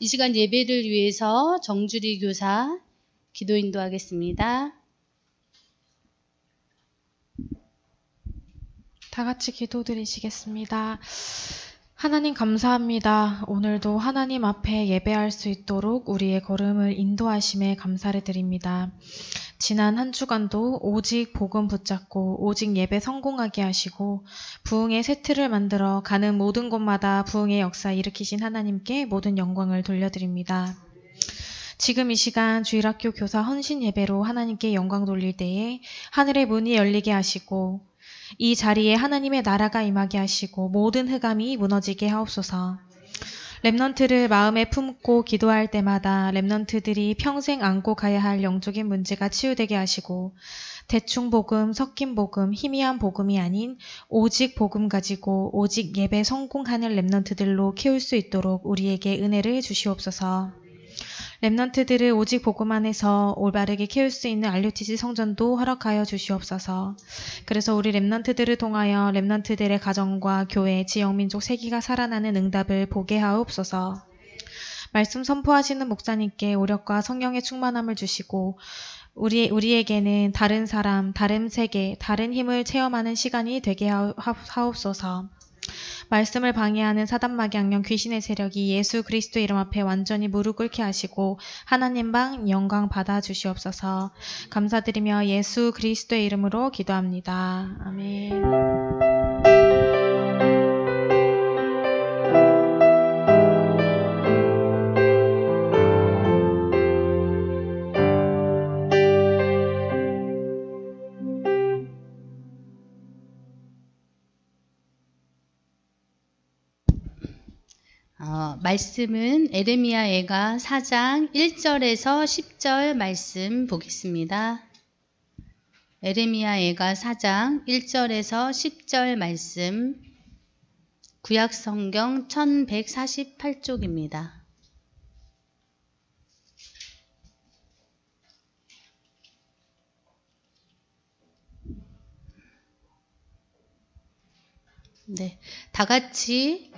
이 시간 예배를 위해서 정주리 교사 기도 인도하겠습니다. 다 같이 기도드리시겠습니다. 하나님 감사합니다. 오늘도 하나님 앞에 예배할 수 있도록 우리의 걸음을 인도하심에 감사를 드립니다. 지난 한 주간도 오직 복음 붙잡고 오직 예배 성공하게 하시고 부흥의 새 틀을 만들어 가는 모든 곳마다 부흥의 역사 일으키신 하나님께 모든 영광을 돌려드립니다. 지금 이 시간 주일학교 교사 헌신 예배로 하나님께 영광 돌릴 때에 하늘의 문이 열리게 하시고 이 자리에 하나님의 나라가 임하게 하시고 모든 흑암이 무너지게 하옵소서. 렘넌트를 마음에 품고 기도할 때마다 렘넌트들이 평생 안고 가야 할 영적인 문제가 치유되게 하시고 대충 복음, 섞인 복음, 희미한 복음이 아닌 오직 복음 가지고 오직 예배 성공하는 렘넌트들로 키울 수 있도록 우리에게 은혜를 주시옵소서. 렘넌트들을 오직 복음 안에서 올바르게 키울 수 있는 RUTC 성전도 허락하여 주시옵소서. 그래서 우리 렘넌트들을 통하여 렘넌트들의 가정과 교회, 지역, 민족, 세계가 살아나는 응답을 보게 하옵소서. 말씀 선포하시는 목사님께 오력과 성령의 충만함을 주시고 우리에게는 다른 사람, 다른 세계, 다른 힘을 체험하는 시간이 되게 하옵소서. 말씀을 방해하는 사단마귀 악령 귀신의 세력이 예수 그리스도 이름 앞에 완전히 무릎 꿇게 하시고 하나님 방 영광 받아 주시옵소서. 감사드리며 예수 그리스도의 이름으로 기도합니다. 아멘. 말씀은 에레미야 예가 4장 1절에서 10절 말씀 보겠습니다. 에레미야 예가 4장 1절에서 10절 말씀, 구약성경 1148쪽입니다. 네, 다 같이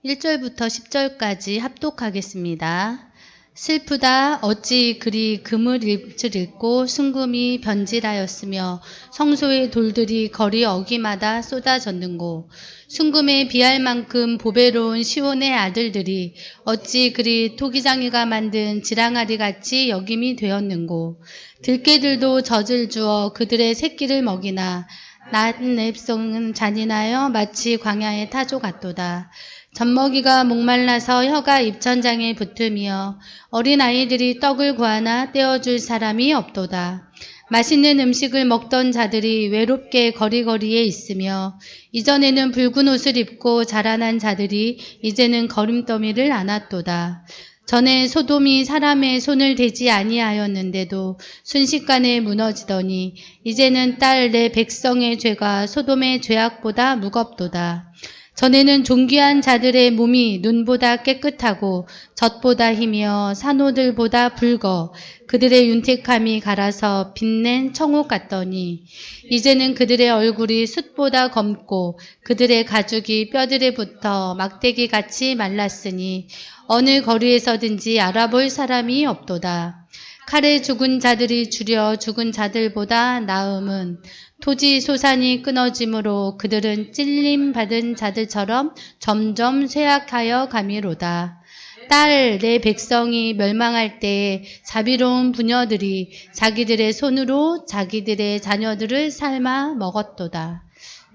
1절부터 10절까지 합독하겠습니다. 슬프다 어찌 그리 금을 읽고 순금이 변질하였으며 성소의 돌들이 거리 어귀마다 쏟아졌는고 순금에 비할 만큼 보배로운 시온의 아들들이 어찌 그리 토기장이가 만든 지랑아리같이 여김이 되었는고 들깨들도 젖을 주어 그들의 새끼를 먹이나 낫내 백성은 잔인하여 마치 광야의 타조 같도다. 젖먹이가 목말라서 혀가 입천장에 붙으며 어린아이들이 떡을 구하나 떼어줄 사람이 없도다. 맛있는 음식을 먹던 자들이 외롭게 거리거리에 있으며 이전에는 붉은 옷을 입고 자라난 자들이 이제는 걸음더미를 안았도다. 전에 소돔이 사람의 손을 대지 아니하였는데도 순식간에 무너지더니 이제는 딸 내 백성의 죄가 소돔의 죄악보다 무겁도다. 전에는 존귀한 자들의 몸이 눈보다 깨끗하고 젖보다 희며 산호들보다 붉어 그들의 윤택함이 갈아서 빛낸 청옥 같더니 이제는 그들의 얼굴이 숯보다 검고 그들의 가죽이 뼈들에 붙어 막대기같이 말랐으니 어느 거리에서든지 알아볼 사람이 없도다. 칼에 죽은 자들이 줄여 죽은 자들보다 나음은 토지 소산이 끊어짐으로 그들은 찔림받은 자들처럼 점점 쇠약하여 가미로다. 딸 내 백성이 멸망할 때에 자비로운 부녀들이 자기들의 손으로 자기들의 자녀들을 삶아 먹었도다.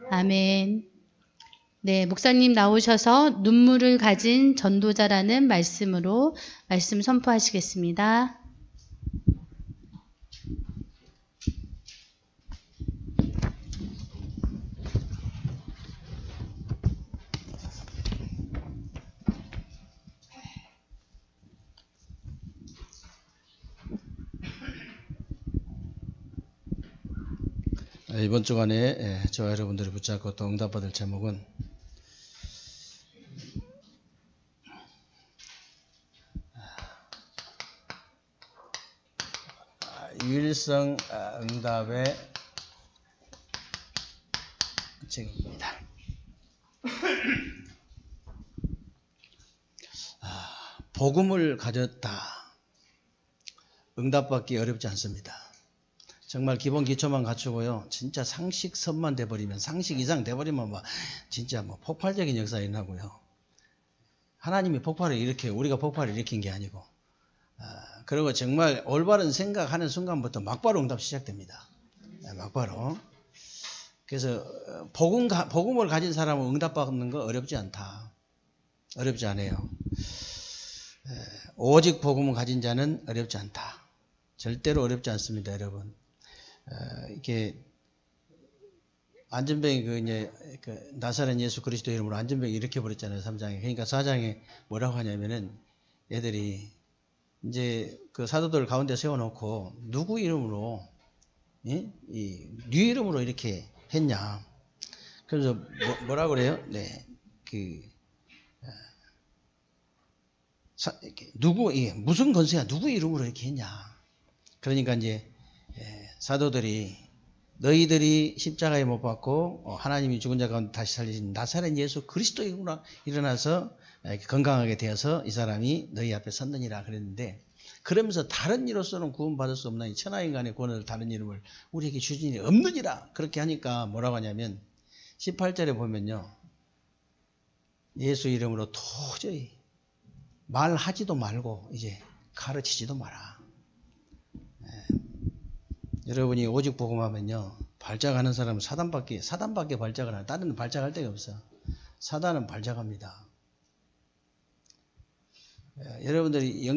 아멘. 네, 목사님 나오셔서 눈물을 가진 전도자라는 말씀으로 말씀 선포하시겠습니다. 이번 주간에 저와 여러분들이 붙잡고 또 응답받을 제목은 유일성 응답의 책입니다. 복음을 가졌다. 응답받기 어렵지 않습니다. 정말 기본 기초만 갖추고요. 진짜 상식선만 돼버리면, 상식 이상 돼버리면 진짜 폭발적인 역사가 일어나고요. 하나님이 폭발을 일으켜, 우리가 폭발을 일으킨 게 아니고, 그리고 정말 올바른 생각하는 순간부터 막바로 응답 시작됩니다. 막바로. 그래서 복음을 가진 사람은 응답받는 거 어렵지 않다. 어렵지 않아요. 오직 복음을 가진 자는 어렵지 않다. 절대로 어렵지 않습니다, 여러분. 이렇게 안전병이 나사렛 예수 그리스도 이름으로 안전병이 일으켜 버렸잖아요, 3장에. 그러니까 4장에 뭐라고 하냐면은 애들이 이제 그 사도들 가운데 세워놓고 누구 이름으로, 네 이름으로 이렇게 했냐. 그래서 뭐라 그래요? 네, 무슨 건세야? 누구 이름으로 이렇게 했냐. 그러니까 이제 사도들이 너희들이 십자가에 못 박고 하나님이 죽은 자 가운데 다시 살리신 나사렛 예수 그리스도 이름으로 일어나서 건강하게 되어서 이 사람이 너희 앞에 섰느니라 그랬는데, 그러면서 다른 이로서는 구원받을 수 없나니 천하인간의 구원을 다른 이름을 우리에게 주시니 없느니라. 그렇게 하니까 뭐라고 하냐면 18절에 보면요, 예수 이름으로 도저히 말하지도 말고 이제 가르치지도 마라. 여러분이 오직 복음하면요, 발작하는 사람은 사단밖에 발작을 안, 다른 발작할 데가 없어. 사단은 발작합니다. 여러분들이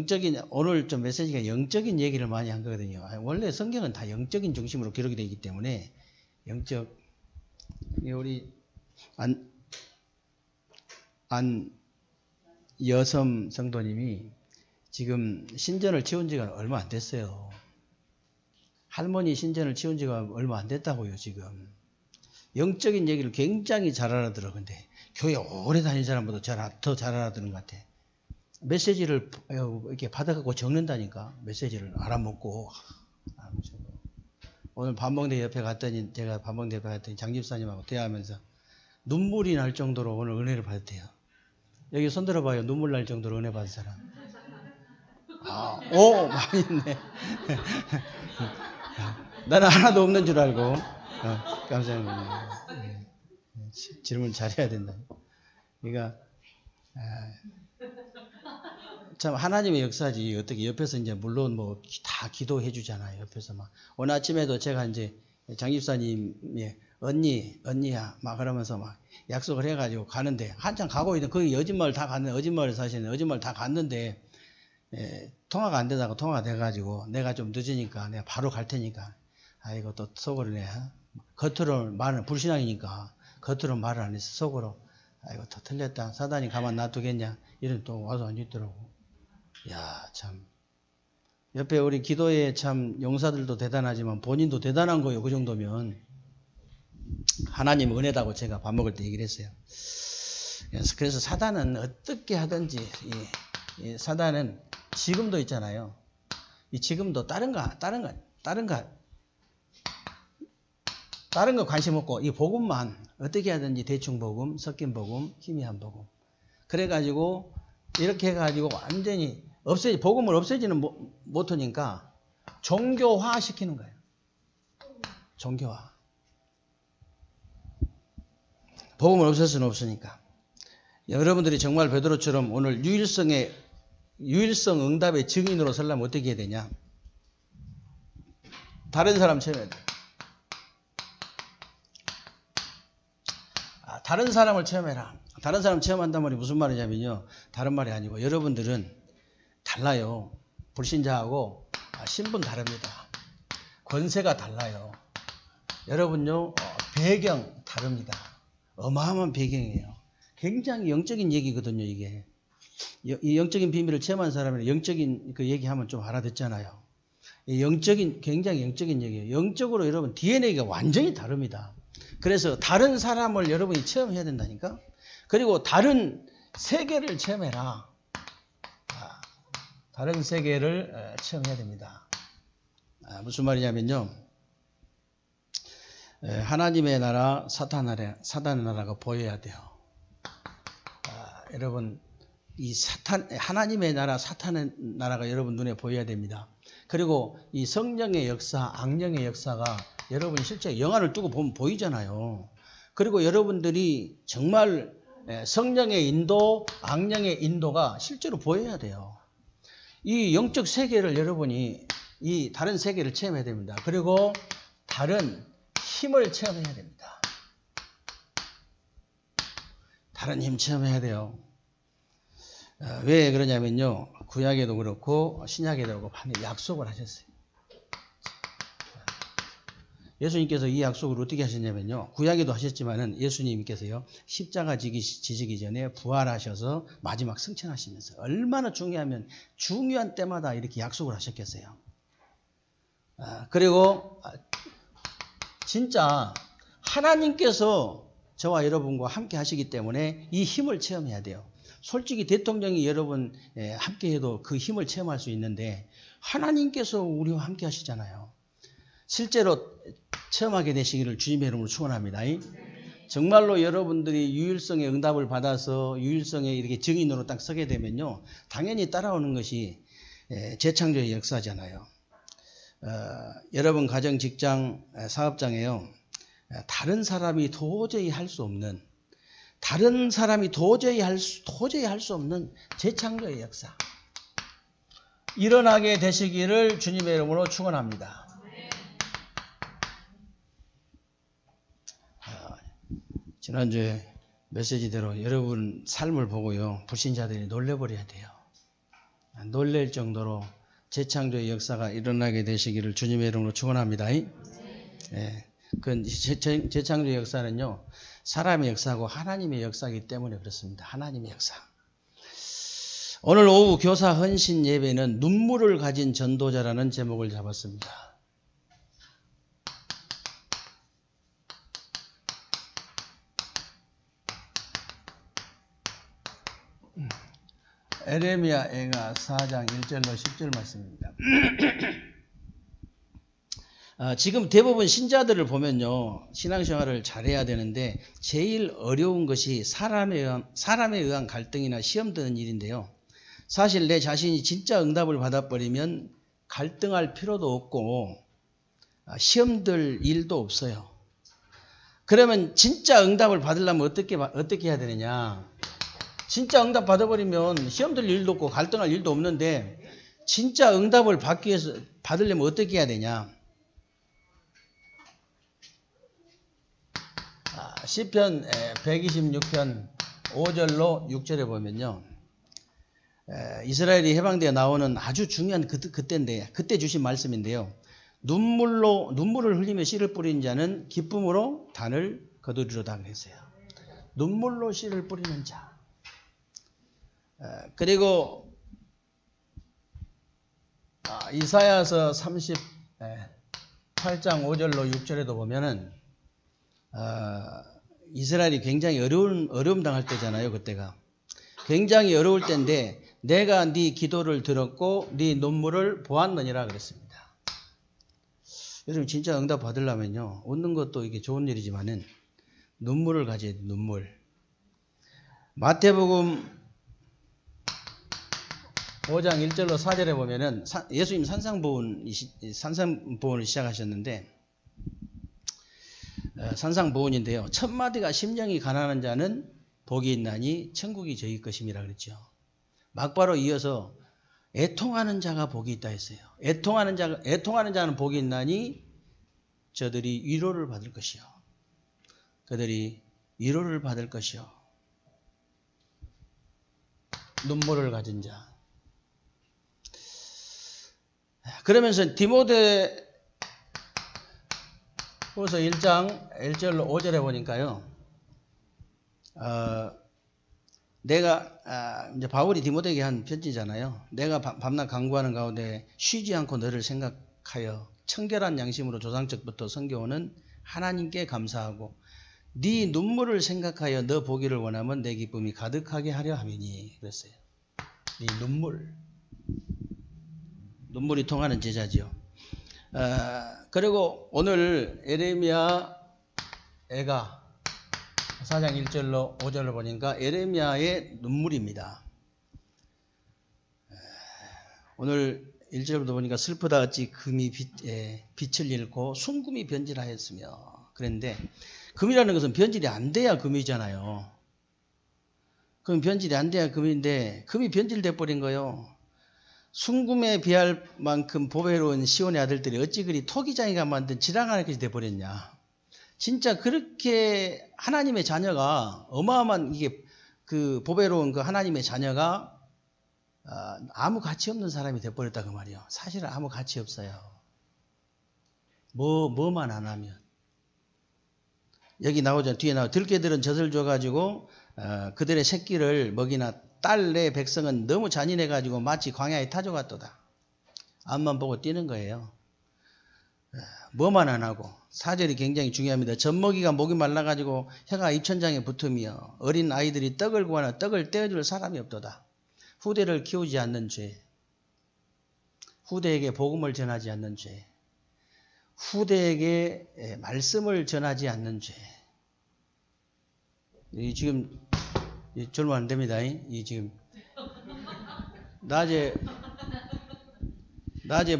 오늘 좀 메시지가 영적인 얘기를 많이 한 거거든요. 원래 성경은 다 영적인 중심으로 기록이 되어 있기 때문에 우리 여섬 성도님이 지금 신전을 치운 지가 얼마 안 됐어요. 할머니 신전을 치운 지가 얼마 안 됐다고요, 지금. 영적인 얘기를 굉장히 잘 알아들어. 근데 교회 오래 다닌 사람보다 더 잘 알아듣는 것 같아. 메시지를 이렇게 받아갖고 적는다니까. 메시지를 알아먹고. 오늘 반봉대 옆에 갔더니, 제가 반봉대 옆에 갔더니 장집사님하고 대화하면서 눈물이 날 정도로 오늘 은혜를 받았대요. 여기 손 들어봐요. 눈물 날 정도로 은혜 받은 사람. 많이 있네. 나는 하나도 없는 줄 알고. 감사합니다. 질문 잘해야 된다. 그러니까 참 하나님의 역사지. 어떻게 옆에서 이제 물론 다 기도해 주잖아요. 옆에서 오늘 아침에도 제가 이제 장집사님이 언니야 막 그러면서 약속을 해가지고 가는데, 한참 가고 있는, 거기 여진마을 다 갔는데, 어진마을에 사시는 어진마을 다 갔는데 통화가 안 되다가 통화가 돼가지고 내가 좀 늦으니까 내가 바로 갈 테니까, 아이고 또 속으로 겉으로 말은 불신앙이니까 겉으로 말을 안 해서 속으로 아이고 더 틀렸다, 사단이 가만 놔두겠냐, 이런 또 와서 앉아있더라고. 야, 참 옆에 우리 기도에 참 용사들도 대단하지만 본인도 대단한 거예요. 그 정도면 하나님 은혜다고 제가 밥 먹을 때 얘기를 했어요. 그래서 사단은 어떻게 하든지, 사단은 지금도 있잖아요. 지금도 다른 거 관심 없고 이 복음만 어떻게 하든지, 대충 복음, 섞인 복음, 희미한 복음, 그래가지고 이렇게 해가지고 완전히 복음을 없애지는 못하니까 종교화 시키는 거예요. 종교화. 복음을 없앨 수는 없으니까. 여러분들이 정말 베드로처럼 오늘 유일성 응답의 증인으로 서려면 어떻게 해야 되냐? 다른 사람 체험해야 돼. 다른 사람을 체험해라. 다른 사람 체험한단 말이 무슨 말이냐면요, 다른 말이 아니고 여러분들은 달라요. 불신자하고 신분 다릅니다. 권세가 달라요. 여러분요, 배경 다릅니다. 어마어마한 배경이에요. 굉장히 영적인 얘기거든요, 이게. 이 영적인 비밀을 체험한 사람은 영적인 그 얘기하면 좀 알아듣잖아요. 굉장히 영적인 얘기예요. 영적으로 여러분 DNA가 완전히 다릅니다. 그래서 다른 사람을 여러분이 체험해야 된다니까. 그리고 다른 세계를 체험해라. 다른 세계를 체험해야 됩니다. 무슨 말이냐면요, 하나님의 나라, 사단의 나라가 보여야 돼요. 여러분 이 하나님의 나라, 사탄의 나라가 여러분 눈에 보여야 됩니다. 그리고 이 성령의 역사, 악령의 역사가 여러분이 실제 영화를 두고 보면 보이잖아요. 그리고 여러분들이 정말 성령의 인도, 악령의 인도가 실제로 보여야 돼요. 이 영적 세계를 여러분이 이 다른 세계를 체험해야 됩니다. 그리고 다른 힘을 체험해야 됩니다. 다른 힘 체험해야 돼요. 왜 그러냐면요. 구약에도 그렇고 신약에도 그렇고 약속을 하셨어요. 예수님께서 이 약속을 어떻게 하셨냐면요. 구약에도 하셨지만은 예수님께서요. 십자가 지시기 전에 부활하셔서 마지막 승천하시면서 얼마나 중요한 때마다 이렇게 약속을 하셨겠어요. 그리고 진짜 하나님께서 저와 여러분과 함께 하시기 때문에 이 힘을 체험해야 돼요. 솔직히 대통령이 여러분 함께 해도 그 힘을 체험할 수 있는데 하나님께서 우리와 함께 하시잖아요. 실제로 체험하게 되시기를 주님의 이름으로 축원합니다. 정말로 여러분들이 유일성의 응답을 받아서 유일성의 이렇게 증인으로 딱 서게 되면요. 당연히 따라오는 것이 재창조의 역사잖아요. 여러분 가정, 직장, 사업장에요. 다른 사람이 도저히 할 수 없는 재창조의 역사 일어나게 되시기를 주님의 이름으로 축원합니다. 지난주에 메시지대로 여러분 삶을 보고요. 불신자들이 놀래버려야 돼요. 놀랄 정도로 재창조의 역사가 일어나게 되시기를 주님의 이름으로 축원합니다. 그 재창조의 역사는요. 사람의 역사고 하나님의 역사이기 때문에 그렇습니다. 하나님의 역사. 오늘 오후 교사 헌신 예배는 눈물을 가진 전도자라는 제목을 잡았습니다. 에레미야 애가 4장 1절로 10절 말씀입니다. 지금 대부분 신자들을 보면요. 신앙생활을 잘해야 되는데 제일 어려운 것이 사람에 의한 갈등이나 시험 드는 일인데요. 사실 내 자신이 진짜 응답을 받아버리면 갈등할 필요도 없고 시험 들 일도 없어요. 그러면 진짜 응답을 받으려면 어떻게 해야 되느냐. 진짜 응답 받아버리면 시험 들 일도 없고 갈등할 일도 없는데 진짜 응답을 받으려면 어떻게 해야 되냐. 시편 126편 5절로 6절에 보면요. 이스라엘이 해방되어 나오는 아주 중요한 그때인데 그때 주신 말씀인데요. 눈물을 흘리며 씨를 뿌리는 자는 기쁨으로 단을 거두리로다 그랬어요. 눈물로 씨를 뿌리는 자. 그리고 이사야서 38장 5절로 6절에도 보면은 이스라엘이 굉장히 어려움 당할 때잖아요. 그때가 굉장히 어려울 때인데 내가 네 기도를 들었고 네 눈물을 보았느니라 그랬습니다. 여러분 진짜 응답 받으려면요. 웃는 것도 이게 좋은 일이지만은 눈물을 가져야 돼. 눈물. 마태복음 5장 1절로 4절에 보면은 예수님 산상보훈을 시작하셨는데 산상보훈인데요. 첫 마디가 심령이 가난한 자는 복이 있나니 천국이 저희 것임이라 그랬죠. 막바로 이어서 애통하는 자가 복이 있다 했어요. 애통하는 자는 복이 있나니 저들이 위로를 받을 것이요. 그들이 위로를 받을 것이요. 눈물을 가진 자. 그러면서 디모데후서 1장 1절로 5절에 보니까요. 내가 이제 바울이 디모데에게 한 편지잖아요. 내가 밤낮 간구하는 가운데 쉬지 않고 너를 생각하여 청결한 양심으로 조상적부터 섬겨오는 하나님께 감사하고 네 눈물을 생각하여 너 보기를 원하면 내 기쁨이 가득하게 하려 함이니 그랬어요. 네 눈물이 통하는 제자지요. 그리고 오늘 에레미야 애가 4장 1절로 5절을 보니까 에레미야의 눈물입니다. 오늘 1절부터 보니까 슬프다 어찌 금이 빛을 잃고 순금이 변질하였으며 그랬는데 금이라는 것은 변질이 안 돼야 금이잖아요. 그럼 변질이 안 돼야 금인데 금이 변질돼 버린 거예요. 순금에 비할 만큼 보배로운 시온의 아들들이 어찌 그리 토기장이가 만든 지랑하는 것이 돼버렸냐. 진짜 그렇게 하나님의 자녀가 어마어마한 이게 그 보배로운 그 하나님의 자녀가 아무 가치 없는 사람이 돼버렸다 그 말이에요. 사실은 아무 가치 없어요. 뭐만 안 하면. 여기 나오죠. 뒤에 나오죠. 들깨들은 젖을 줘가지고 그들의 새끼를 먹이나 딸 내 백성은 너무 잔인해가지고 마치 광야에 타져갔도다. 앞만 보고 뛰는 거예요. 뭐만 안 하고. 4절이 굉장히 중요합니다. 젖먹이가 목이 말라가지고 혀가 입천장에 붙으며 어린 아이들이 떡을 구하나 떡을 떼어줄 사람이 없도다. 후대를 키우지 않는 죄. 후대에게 복음을 전하지 않는 죄. 후대에게 말씀을 전하지 않는 죄. 이 지금 절만 안 됩니다. 이 지금 낮에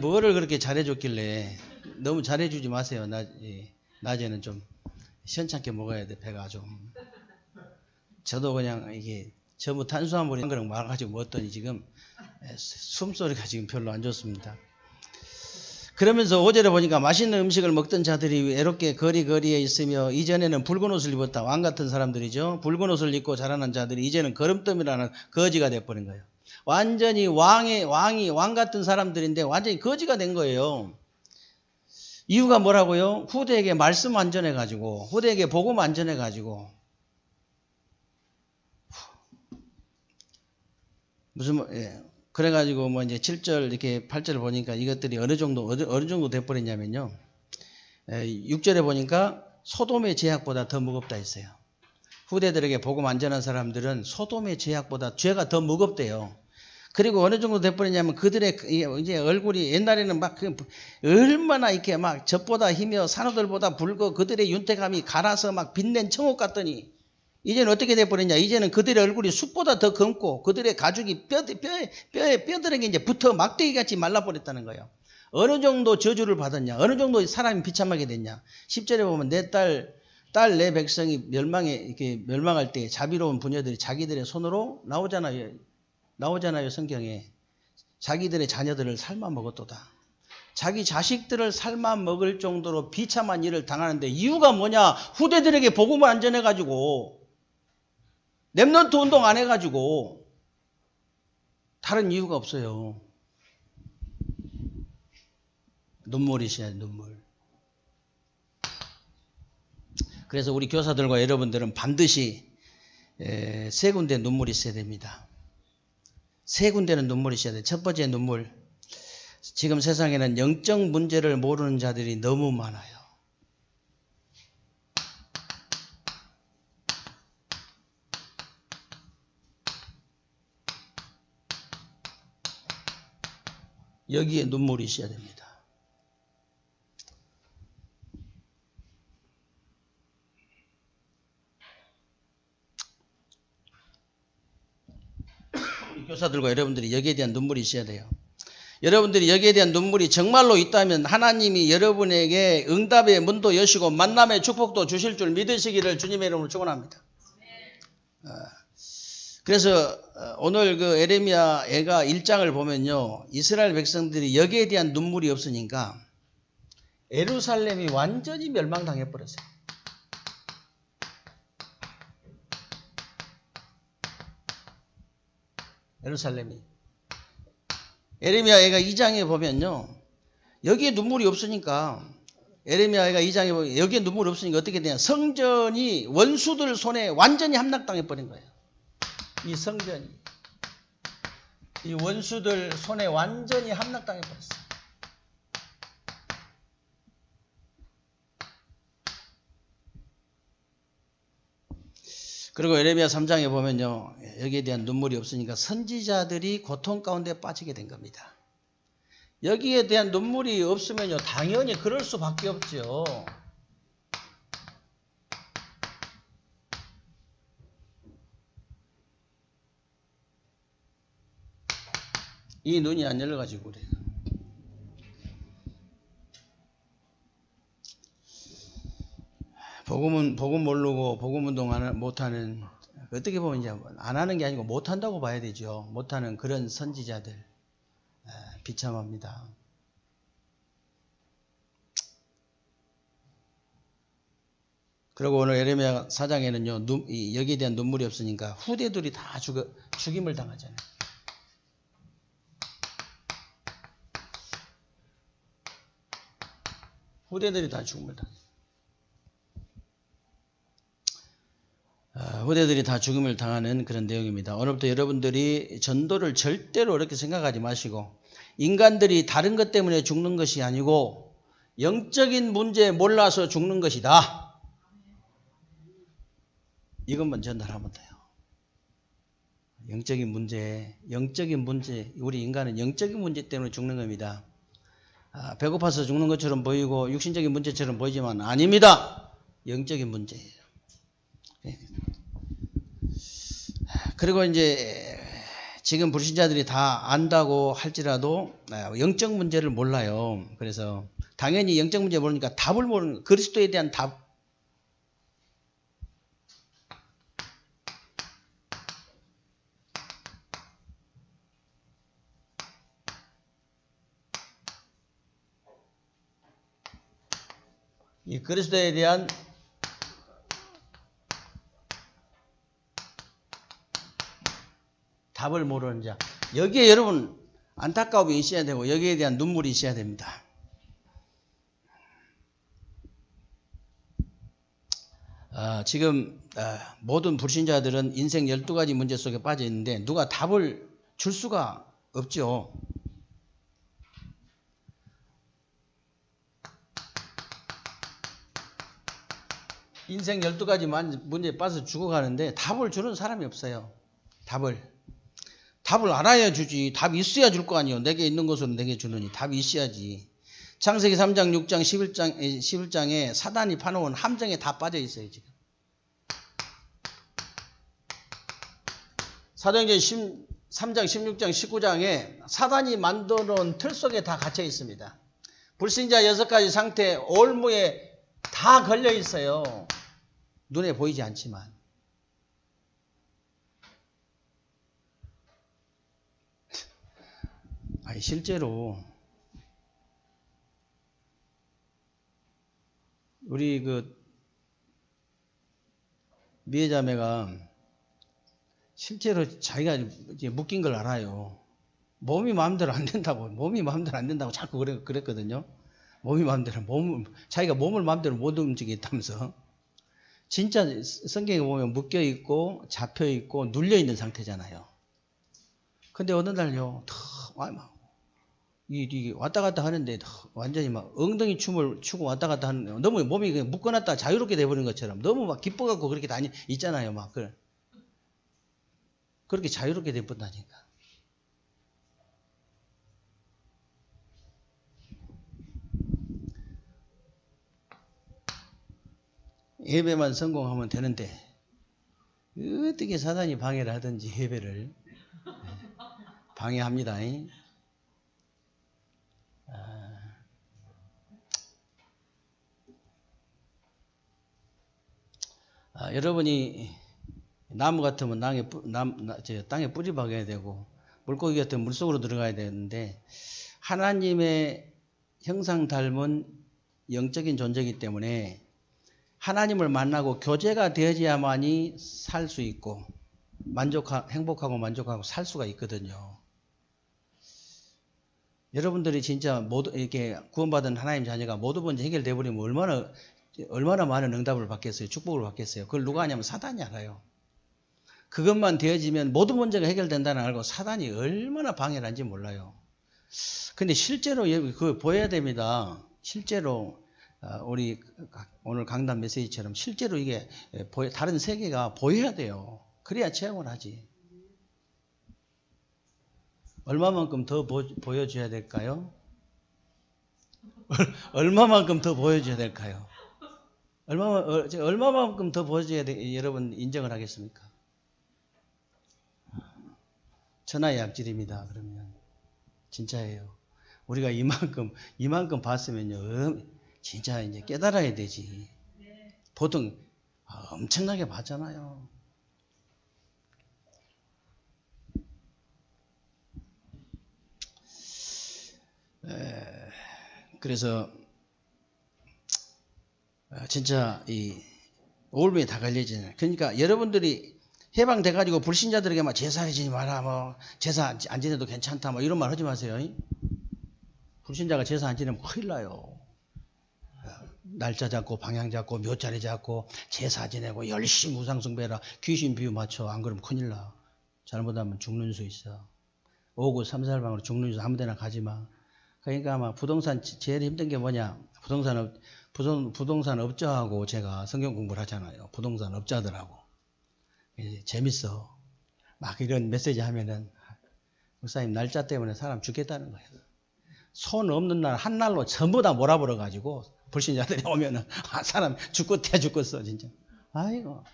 뭐를 그렇게 잘해줬길래 너무 잘해주지 마세요. 낮에는 좀 시원찮게 먹어야 돼. 배가 좀. 저도 그냥 이게 전부 탄수화물이 한 그릇 말아가지고 먹었더니 지금 숨소리가 지금 별로 안 좋습니다. 그러면서 5절에 보니까 맛있는 음식을 먹던 자들이 외롭게 거리거리에 있으며 이전에는 붉은 옷을 입었다. 왕 같은 사람들이죠. 붉은 옷을 입고 자라난 자들이 이제는 거름더미라는 거지가 돼버린 거예요. 완전히 왕이 왕 같은 사람들인데 완전히 거지가 된 거예요. 이유가 뭐라고요? 후대에게 말씀 안 전해가지고 후대에게 복음 안 전해가지고 그래가지고 뭐 이제 7절 이렇게 8절 보니까 이것들이 어느 정도 돼버렸냐면요. 6절에 보니까 소돔의 죄악보다 더 무겁다 했어요. 후대들에게 복음 안 전한 사람들은 소돔의 죄악보다 죄가 더 무겁대요. 그리고 어느 정도 돼버렸냐면 그들의 이제 얼굴이 옛날에는 막 얼마나 이렇게 막 젖보다 희며 산호들보다 붉고 그들의 윤택감이 갈아서 막 빛낸 청옥 같더니 이제는 어떻게 돼버렸냐. 이제는 그들의 얼굴이 숯보다 더 검고 그들의 가죽이 뼈들에게 이제 붙어 막대기같이 말라버렸다는 거예요. 어느 정도 저주를 받았냐. 어느 정도 사람이 비참하게 됐냐. 10절에 보면 내 딸 내 백성이 이렇게 멸망할 때 자비로운 부녀들이 자기들의 손으로 나오잖아요. 성경에. 자기들의 자녀들을 삶아 먹었도다. 자기 자식들을 삶아 먹을 정도로 비참한 일을 당하는데 이유가 뭐냐. 후대들에게 복음을 안 전해가지고 렘넌트 운동 안 해가지고 다른 이유가 없어요. 눈물이시야 눈물. 그래서 우리 교사들과 여러분들은 반드시 세 군데 눈물이 있어야 됩니다. 세 군데는 눈물이 있어야 돼요. 첫 번째 눈물. 지금 세상에는 영적 문제를 모르는 자들이 너무 많아요. 여기에 눈물이 있어야 됩니다. 우리 교사들과 여러분들이 여기에 대한 눈물이 있어야 돼요. 여러분들이 여기에 대한 눈물이 정말로 있다면 하나님이 여러분에게 응답의 문도 여시고 만남의 축복도 주실 줄 믿으시기를 주님의 이름으로 축원합니다. 그래서 오늘 그 에레미야 애가 1장을 보면요. 이스라엘 백성들이 여기에 대한 눈물이 없으니까 예루살렘이 완전히 멸망당해 버렸어요. 예루살렘이. 에레미야 애가 2장에 보면요. 여기에 눈물이 없으니까 에레미야 애가 2장에 보면 여기에 눈물이 없으니까 어떻게 되냐. 성전이 원수들 손에 완전히 함락당해 버린 거예요. 이 성전이. 이 원수들 손에 완전히 함락당해 버렸어요. 그리고 에레미야 3장에 보면요. 여기에 대한 눈물이 없으니까 선지자들이 고통 가운데 빠지게 된 겁니다. 여기에 대한 눈물이 없으면요. 당연히 그럴 수밖에 없죠. 이 눈이 안 열려가지고 그래요. 복음 모르고 복음 운동 못하는, 어떻게 보면 이제 안 하는 게 아니고 못한다고 봐야 되죠. 못하는 그런 선지자들 비참합니다. 그리고 오늘 예레미야 4장에는요 여기에 대한 눈물이 없으니까 후대들이 다 죽임을 당하잖아요. 후대들이 다 죽음을 당해요. 후대들이 다 죽음을 당하는 그런 내용입니다. 오늘부터 여러분들이 전도를 절대로 그렇게 생각하지 마시고, 인간들이 다른 것 때문에 죽는 것이 아니고 영적인 문제에 몰라서 죽는 것이다. 이것만 전달하면 돼요. 영적인 문제, 우리 인간은 영적인 문제 때문에 죽는 겁니다. 배고파서 죽는 것처럼 보이고 육신적인 문제처럼 보이지만 아닙니다. 영적인 문제예요. 그리고 이제 지금 불신자들이 다 안다고 할지라도 영적 문제를 몰라요. 그래서 당연히 영적 문제 모르니까 답을 모르는, 그리스도에 대한 답, 이 그리스도에 대한 답을 모르는 자, 여기에 여러분 안타까움이 있어야 되고 여기에 대한 눈물이 있어야 됩니다. 지금 모든 불신자들은 인생 12가지 문제 속에 빠져 있는데 누가 답을 줄 수가 없죠. 인생 12가지 문제에 빠져서 죽어가는데 답을 주는 사람이 없어요. 답을 알아야 주지. 답이 있어야 줄 거 아니에요. 내게 있는 것으로 내게 주느니 답이 있어야지. 창세기 3장, 6장, 11장에 사단이 파놓은 함정에 다 빠져 있어요, 지금. 사도행전 3장, 16장, 19장에 사단이 만들어 놓은 틀 속에 다 갇혀 있습니다. 불신자 6가지 상태 올무에 다 걸려 있어요. 눈에 보이지 않지만. 실제로 우리 미애자매가 실제로 자기가 묶인 걸 알아요. 몸이 마음대로 안 된다고 자꾸 그랬거든요. 자기가 몸을 마음대로 못 움직이겠다면서. 진짜 성경에 보면 묶여 있고 잡혀 있고 눌려 있는 상태잖아요. 근데 어느 날요, 이 왔다 갔다 하는데 완전히 막 엉덩이 춤을 추고 왔다 갔다 하는, 너무 몸이 그냥 묶어놨다 자유롭게 돼버린 것처럼 너무 막 기뻐갖고 그렇게 있잖아요. 막 그렇게 자유롭게 돼버린다니까. 예배만 성공하면 되는데 어떻게 사단이 방해를 하든지 예배를 방해합니다. 여러분이 나무 같으면 땅에 뿌리 박아야 되고, 물고기 같으면 물속으로 들어가야 되는데, 하나님의 형상 닮은 영적인 존재이기 때문에 하나님을 만나고 교제가 되어야만이 살 수 있고 행복하고 만족하고 살 수가 있거든요. 여러분들이 진짜 모두 이렇게 구원받은 하나님 자녀가 모두 문제 해결돼 버리면 얼마나 많은 응답을 받겠어요. 축복을 받겠어요. 그걸 누가 하냐면 사단이 알아요. 그것만 되어지면 모든 문제가 해결된다는 걸 알고 사단이 얼마나 방해를 하는지 몰라요. 근데 실제로 그거 보여야 됩니다. 실제로 우리 오늘 강단 메시지처럼 실제로 이게 다른 세계가 보여야 돼요. 그래야 체험을 하지. 얼마만큼 더 보여줘야 될까요? 얼마만큼 더 보여줘야 될까요? 얼마만큼 더 보여줘야 여러분 인정을 하겠습니까? 천하의 약질입니다. 그러면 진짜예요. 우리가 이만큼 봤으면요, 진짜 이제 깨달아야 되지. 보통 엄청나게 봤잖아요. 그래서 진짜 이 올무에 다 걸려지잖아요. 그러니까 여러분들이 해방돼가지고 불신자들에게 막 제사해 지지 마라, 뭐 제사 안 지내도 괜찮다, 뭐 이런 말 하지 마세요. 불신자가 제사 안 지내면 큰일 나요. 날짜 잡고 방향 잡고 묘자리 잡고 제사 지내고 열심히 우상숭배라 귀신 비유 맞춰. 안 그러면 큰일 나. 잘못하면 죽는 수 있어. 5구 3살방으로 죽는 수 아무 데나 가지 마. 그러니까 아마 부동산 제일 힘든 게 뭐냐. 부동산 업자하고 제가 성경 공부를 하잖아요. 부동산 업자들하고. 재밌어. 막 이런 메시지 하면은 목사님 날짜 때문에 사람 죽겠다는 거예요. 손 없는 날 한 날로 전부 다 몰아버려 가지고 불신자들이 오면은 사람 죽겠대 죽겠어 진짜. 아이고.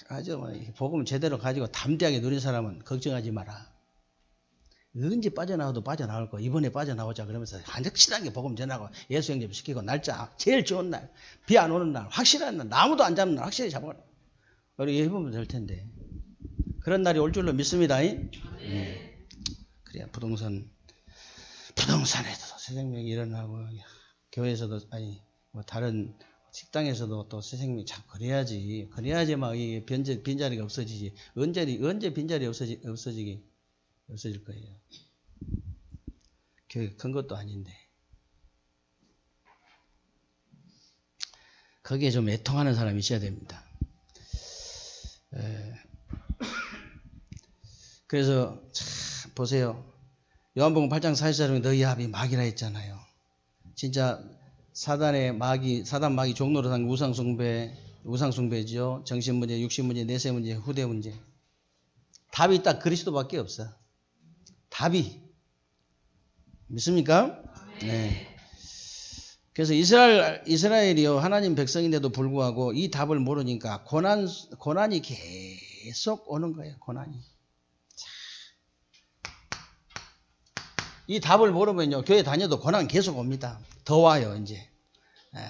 아주 복음 제대로 가지고 담대하게 누린 사람은 걱정하지 마라. 언제 빠져나와도 빠져나올 거. 이번에 빠져나오자 그러면서 확실하게 복음 전하고 예수 영접 시키고 날짜 제일 좋은 날, 비 안 오는 날, 확실한 날, 아무도 안 잡는 날 확실히 잡아라. 우리 해보면 될 텐데. 그런 날이 올 줄로 믿습니다. 그래야 부동산에도 새 생명이 일어나고 교회에서도 뭐 다른 식당에서도 또 새 생명이 참 그래야지 막 이 빈자리가 없어지지. 언제 빈자리 없어질 거예요. 교회 큰 것도 아닌데. 거기에 좀 애통하는 사람이 있어야 됩니다. 그래서 참 보세요. 요한복음 8장 44절에 너희 합이 마귀라 했잖아요. 진짜 사단 마귀 종로로 산 우상숭배죠. 정신문제, 육신문제, 내세문제, 후대문제. 답이 딱 그리스도밖에 없어. 답이. 믿습니까? 네. 그래서 이스라엘이요, 하나님 백성인데도 불구하고 이 답을 모르니까 고난이 계속 오는 거예요, 고난이. 이 답을 모르면요, 교회 다녀도 고난 계속 옵니다. 더 와요, 이제.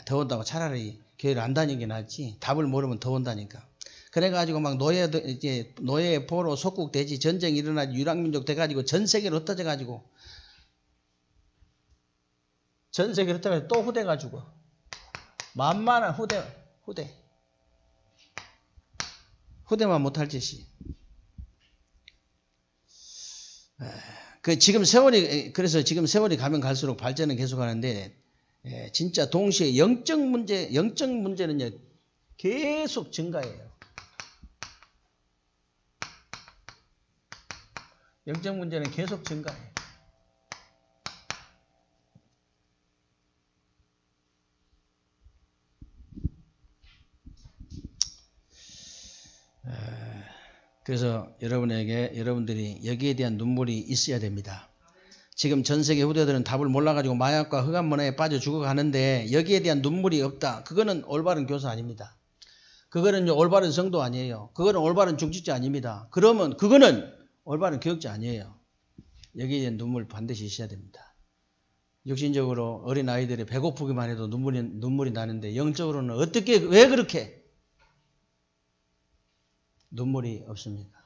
더 온다고 차라리 교회를 안 다니는 게 낫지. 답을 모르면 더 온다니까. 그래가지고 막 노예 포로 속국되지, 전쟁이 일어나지, 유랑민족 돼가지고 전 세계로 흩어져가지고, 전 세계로 흩어져가지고 또 후대가지고, 만만한 후대만 못할 짓이. 그래서 지금 세월이 가면 갈수록 발전은 계속하는데, 진짜 동시에 영적 문제는요, 계속 증가해요. 영적 문제는 계속 증가해요. 그래서 여러분들이 여기에 대한 눈물이 있어야 됩니다. 지금 전 세계 후대들은 답을 몰라가지고 마약과 흑암 문화에 빠져 죽어가는데 여기에 대한 눈물이 없다. 그거는 올바른 교사 아닙니다. 그거는 올바른 성도 아니에요. 그거는 올바른 중직자 아닙니다. 그러면 그거는 올바른 교육자 아니에요. 여기에 대한 눈물 반드시 있어야 됩니다. 육신적으로 어린 아이들이 배고프기만 해도 눈물이 나는데 영적으로는 왜 그렇게 눈물이 없습니까?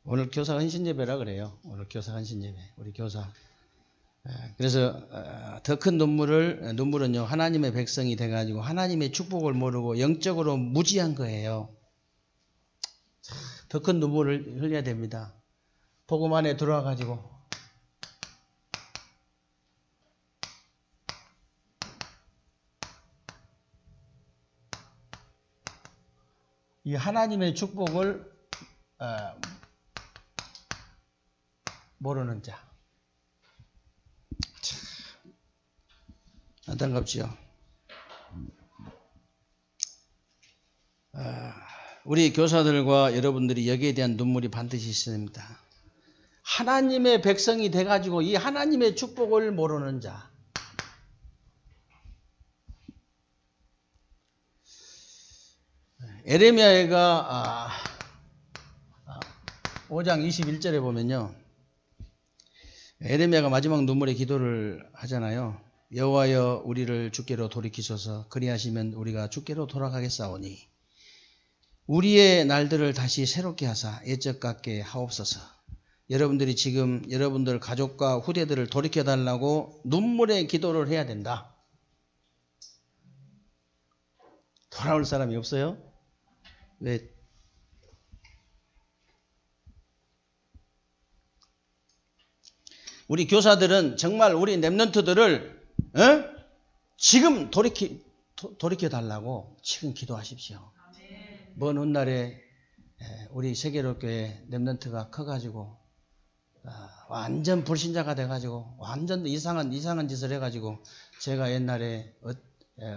오늘 교사 헌신예배라 그래요. 오늘 교사 헌신예배. 우리 교사. 그래서 더 큰 눈물은요, 하나님의 백성이 돼가지고 하나님의 축복을 모르고 영적으로 무지한 거예요. 더 큰 눈물을 흘려야 됩니다. 복음 안에 들어와가지고 이 하나님의 축복을 모르는 자. 참 안타깝지요. 우리 교사들과 여러분들이 여기에 대한 눈물이 반드시 있어야 됩니다. 하나님의 백성이 돼가지고 이 하나님의 축복을 모르는 자. 에레미야가 5장 21절에 보면요. 에레미야가 마지막 눈물의 기도를 하잖아요. 여호와여 우리를 주께로 돌이키소서. 그리하시면 우리가 주께로 돌아가겠사오니 우리의 날들을 다시 새롭게 하사 옛적 같게 하옵소서. 여러분들이 지금 여러분들 가족과 후대들을 돌이켜달라고 눈물의 기도를 해야 된다. 돌아올 사람이 없어요? 왜? 우리 교사들은 정말 우리 랩런트들을 지금 돌이켜달라고 지금 기도하십시오. 먼 훗날에 우리 세계로교회 랩런트가 커가지고 완전 불신자가 돼가지고 완전 이상한 짓을 해가지고 제가 옛날에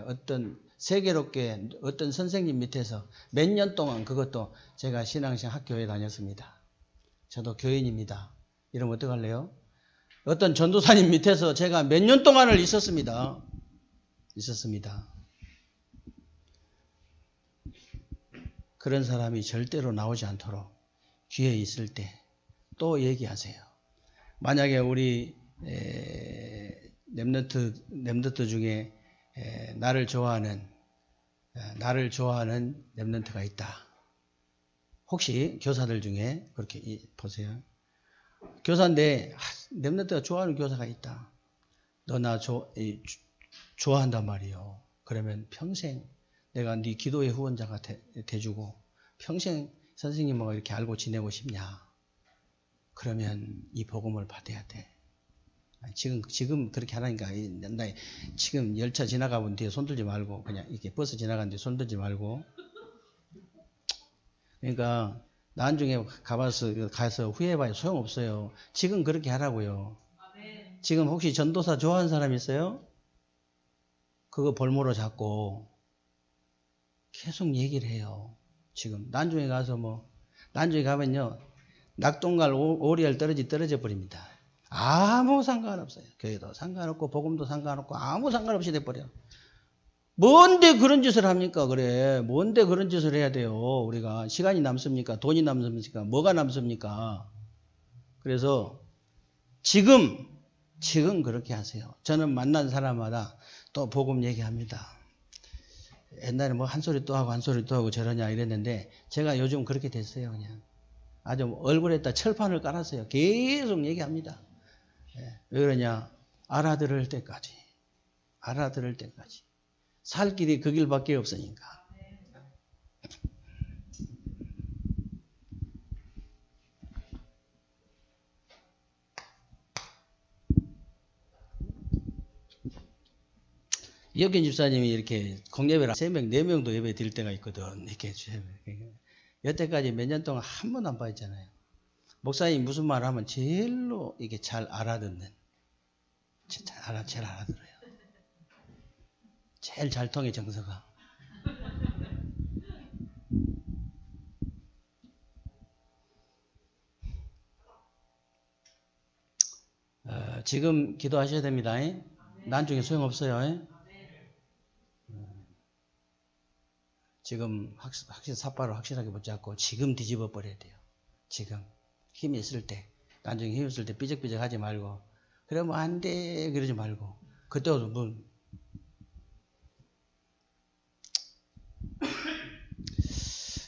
어떤 세계로교회 어떤 선생님 밑에서 몇 년 동안 그것도 제가 신앙시장 학교에 다녔습니다. 저도 교인입니다. 이러면 어떡할래요? 어떤 전도사님 밑에서 제가 몇 년 동안을 있었습니다. 그런 사람이 절대로 나오지 않도록 기회 있을 때 또 얘기하세요. 만약에 우리 랩런트 중에 나를 좋아하는 랩런트가 있다. 혹시 교사들 중에 그렇게 보세요. 교사인데 랩런트가 좋아하는 교사가 있다. 너 나 좋아한단 말이요. 그러면 평생 내가 네 기도의 후원자가 돼주고 평생 선생님하고 이렇게 알고 지내고 싶냐? 그러면 이 복음을 받아야 돼. 지금 그렇게 하라니까. 나 지금 열차 지나가본 뒤에 손들지 말고 그냥 이렇게 버스 지나간 뒤에 손들지 말고. 그러니까 나중에 가서 후회해봐야 소용없어요. 지금 그렇게 하라고요. 지금 혹시 전도사 좋아하는 사람 있어요? 그거 볼모로 잡고 계속 얘기를 해요. 지금 나중에 가면요 낙동갈 오리알 떨어져 버립니다. 아무 상관없어요. 교회도 상관없고 복음도 상관없고 아무 상관없이 돼버려. 뭔데 그런 짓을 합니까? 그래. 뭔데 그런 짓을 해야 돼요? 우리가 시간이 남습니까? 돈이 남습니까? 뭐가 남습니까? 그래서 지금 그렇게 하세요. 저는 만난 사람마다 또 복음 얘기합니다. 옛날에 뭐 한 소리 또 하고 저러냐 이랬는데 제가 요즘 그렇게 됐어요. 그냥 아주 얼굴에다 철판을 깔았어요. 계속 얘기합니다. 왜 그러냐? 알아들을 때까지. 살 길이 그 길밖에 없으니까. 이혁균 집사님이 이렇게 공예배를 3명, 4명도 예배 드릴 때가 있거든. 이렇게 여태까지 몇 년 동안 한 번도 안 빠졌잖아요. 목사님이 무슨 말 하면 제일로 이게 잘 알아듣는. 제일 알아들어요. 제일 잘 통해 정서가. 지금 기도하셔야 됩니다. 나중에 소용없어요. 지금 삿발을 확실하게 붙잡고 지금 뒤집어 버려야 돼요. 지금 힘이 있을 때, 나중에 힘이 있을 때 삐적삐적 하지 말고 그러면 안 돼 그러지 말고 그때도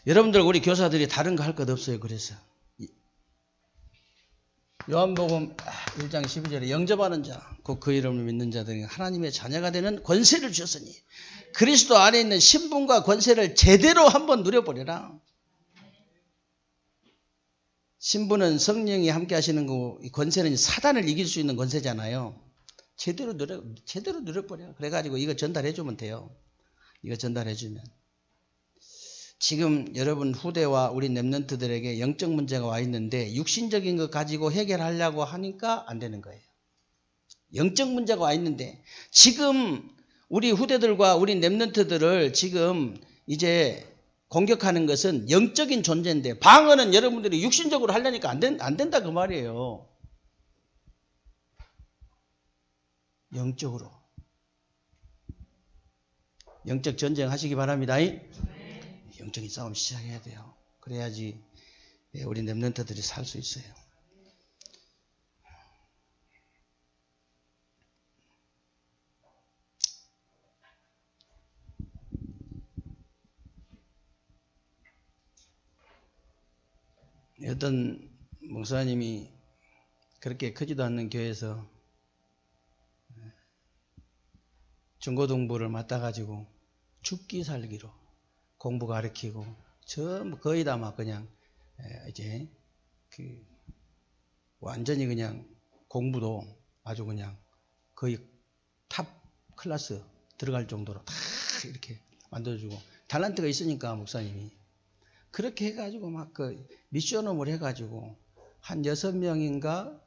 여러분들 우리 교사들이 다른 거 할 것 없어요. 그래서 요한복음 1장 12절에 영접하는 자, 곧 그 이름을 믿는 자들이 하나님의 자녀가 되는 권세를 주셨으니 그리스도 안에 있는 신분과 권세를 제대로 한번 누려보려라. 신분은 성령이 함께 하시는 거고 권세는 사단을 이길 수 있는 권세잖아요. 제대로 누려버려. 그래가지고 이거 전달해주면 돼요. 이거 전달해주면. 지금 여러분 후대와 우리 랩런트들에게 영적 문제가 와 있는데 육신적인 거 가지고 해결하려고 하니까 안 되는 거예요. 영적 문제가 와 있는데 지금 우리 후대들과 우리 랩런트들을 지금 이제 공격하는 것은 영적인 존재인데 방어는 여러분들이 육신적으로 하려니까 안 된다 그 말이에요. 영적으로. 영적 전쟁 하시기 바랍니다. 영적 영적인 싸움 시작해야 돼요. 그래야지 우리 렘넌트들이 살 수 있어요. 어떤 목사님이 그렇게 크지도 않는 교회에서 중고등부를 맡아가지고 죽기 살기로 공부 가르치고 전부 거의 다 막 그냥 이제 그 완전히 그냥 공부도 아주 그냥 거의 탑 클래스 들어갈 정도로 다 이렇게 만들어주고 탤런트가 있으니까 목사님이 그렇게 해가지고 막 그 미션홈을 해가지고 한 6명인가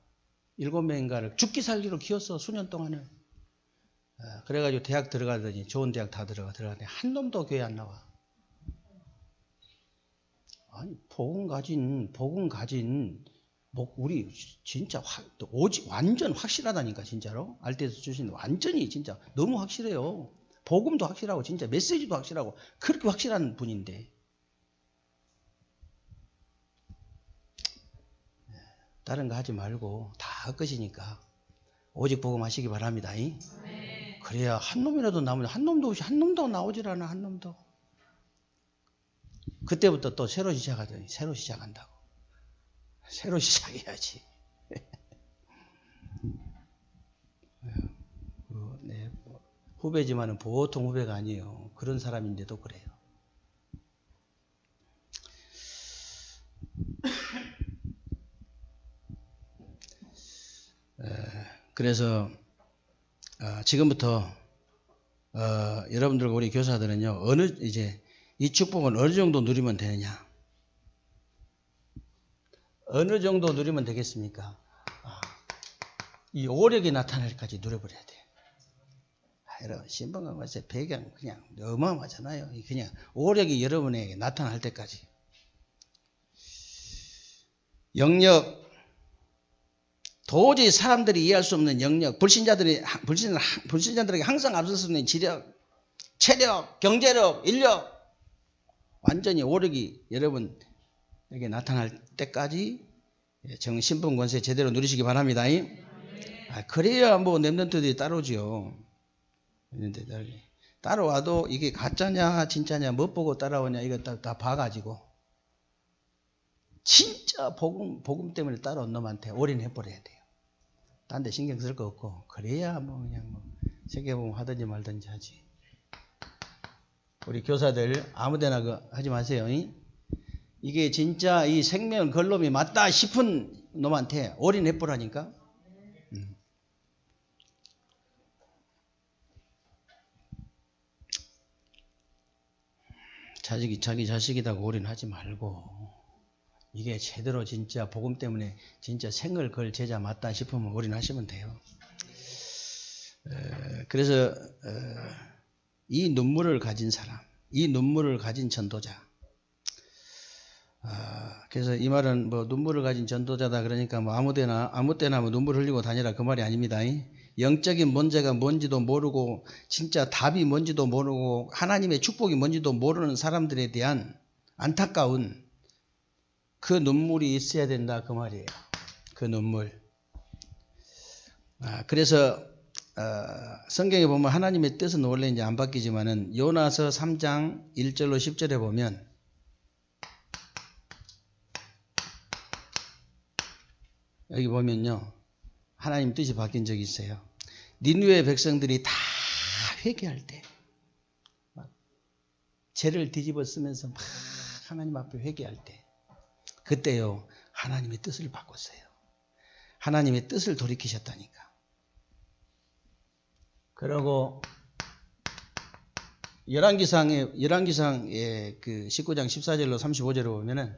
7명인가를 죽기 살기로 키웠어. 수년 동안을. 그래가지고 대학 들어가더니 좋은 대학 다 들어가더니 한 놈도 교회 안 나와. 아니 복음 가진 우리 진짜 오직 완전 확실하다니까 진짜로. 알테스 출신 완전히 진짜 너무 확실해요. 복음도 확실하고 진짜 메시지도 확실하고 그렇게 확실한 분인데 다른 거 하지 말고 다 헛것이니까 오직 복음 하시기 바랍니다. 네. 그래야 한 놈이라도 나오면 한 놈도 없이 한 놈도 나오질 않아. 한 놈도. 그때부터 또 새로 시작하더니 새로 시작한다고. 새로 시작해야지. 네, 후배지만은 보통 후배가 아니에요. 그런 사람인데도 그래요. 그래서 지금부터 여러분들과 우리 교사들은요 이제 이 축복은 어느 정도 누리면 되느냐? 어느 정도 누리면 되겠습니까? 이 오력이 나타날 때까지 누려버려야 돼. 여러분 신방과 말세 배경 그냥 어마어마하잖아요. 그냥 오력이 여러분에게 나타날 때까지. 영역 도저히 사람들이 이해할 수 없는 영역, 불신자들에게 항상 앞설 수 있는 지력, 체력, 경제력, 인력, 완전히 오력이 여러분에게 나타날 때까지 정신분 권세 제대로 누리시기 바랍니다. 그래야 뭐 렘넌트들이 따라오지요. 따라와도 이게 가짜냐 진짜냐 못 보고 따라오냐 이거 다 봐가지고 진짜 복음 때문에 따라온 놈한테 올인해버려야 돼요. 딴 데 신경 쓸 거 없고 그래야 뭐 그냥 뭐 세계복음 하든지 말든지 하지. 우리 교사들 아무데나 하지 마세요. 이게 진짜 이 생명 걸놈이 맞다 싶은 놈한테 올인해버라니까. 자기 자식이라고 올인하지 말고 이게 제대로 진짜 복음 때문에 진짜 생을 걸 제자 맞다 싶으면 올인하시면 돼요. 그래서 이 눈물을 가진 사람, 이 눈물을 가진 전도자. 그래서 이 말은 뭐 눈물을 가진 전도자다 그러니까 뭐 아무 때나 뭐 눈물 흘리고 다니라 그 말이 아닙니다. 영적인 문제가 뭔지도 모르고 진짜 답이 뭔지도 모르고 하나님의 축복이 뭔지도 모르는 사람들에 대한 안타까운 그 눈물이 있어야 된다 그 말이에요. 그 눈물. 그래서 성경에 보면 하나님의 뜻은 원래 이제 안 바뀌지만은 요나서 3장 1절로 10절에 보면 여기 보면요 하나님 뜻이 바뀐 적이 있어요. 니느웨 백성들이 다 회개할 때 막 죄를 뒤집어 쓰면서 막 하나님 앞에 회개할 때 그때요 하나님의 뜻을 바꿨어요. 하나님의 뜻을 돌이키셨다니까. 그리고 열왕기상의 그 19장 14절로 35절에 보면은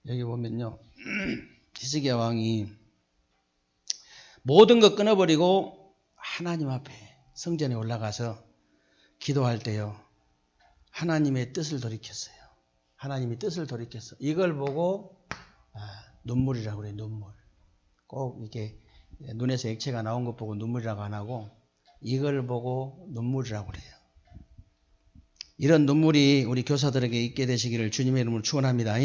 여기 보면요 히스기야 왕이 모든 것 끊어버리고 하나님 앞에 성전에 올라가서 기도할 때요 하나님의 뜻을 돌이켰어요. 하나님이 뜻을 돌이켰어. 이걸 보고 눈물이라고 그래요. 눈물. 꼭 이게 눈에서 액체가 나온 것 보고 눈물이라고 안 하고 이걸 보고 눈물이라고 그래요. 이런 눈물이 우리 교사들에게 있게 되시기를 주님의 이름으로 축원합니다.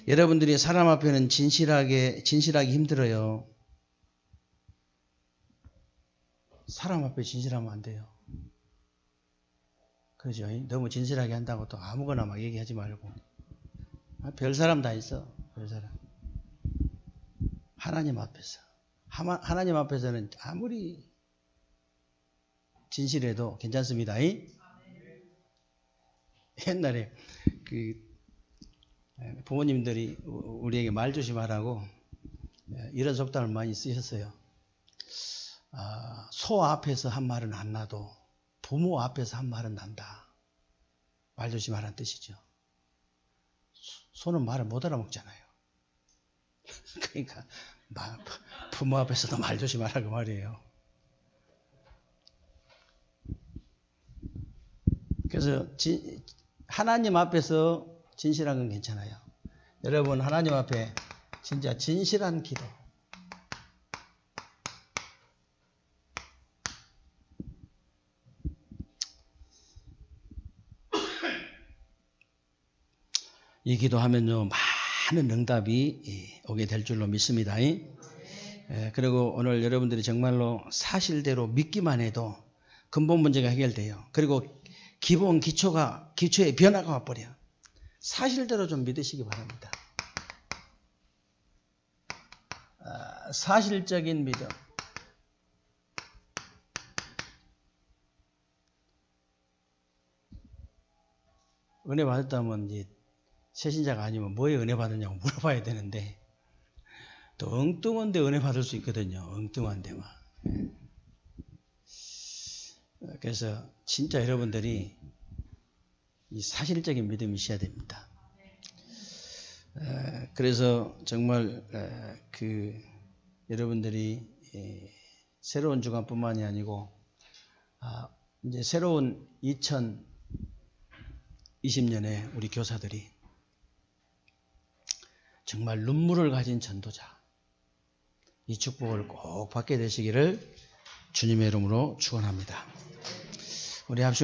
여러분들이 사람 앞에는 진실하기 힘들어요. 사람 앞에 진실하면 안 돼요. 그죠? 너무 진실하게 한다고 또 아무거나 막 얘기하지 말고. 별 사람 다 있어. 별 사람. 하나님 앞에서. 하나님 앞에서는 아무리 진실해도 괜찮습니다. 옛날에 부모님들이 우리에게 말 조심하라고 이런 속담을 많이 쓰셨어요. 소 앞에서 한 말은 안 나도 부모 앞에서 한 말은 난다. 말 조심하라는 뜻이죠. 소는 말을 못 알아먹잖아요. 그러니까 부모 앞에서도 말 조심하라고 말이에요. 그래서 하나님 앞에서 진실한 건 괜찮아요. 여러분 하나님 앞에 진짜 진실한 기도. 이 기도하면요 많은 응답이 오게 될 줄로 믿습니다. 그리고 오늘 여러분들이 정말로 사실대로 믿기만 해도 근본 문제가 해결돼요. 그리고 기초의 변화가 와버려. 사실대로 좀 믿으시기 바랍니다. 사실적인 믿음. 은혜 받았다면 이제 새신자가 아니면 뭐에 은혜 받았냐고 물어봐야 되는데 또 엉뚱한데 은혜 받을 수 있거든요. 엉뚱한 데만. 그래서 진짜 여러분들이 이 사실적인 믿음이 있어야 됩니다. 그래서 정말 여러분들이 새로운 주간뿐만이 아니고 이제 새로운 2020년에 우리 교사들이 정말 눈물을 가진 전도자 이 축복을 꼭 받게 되시기를 주님의 이름으로 축원합니다. 우리 합심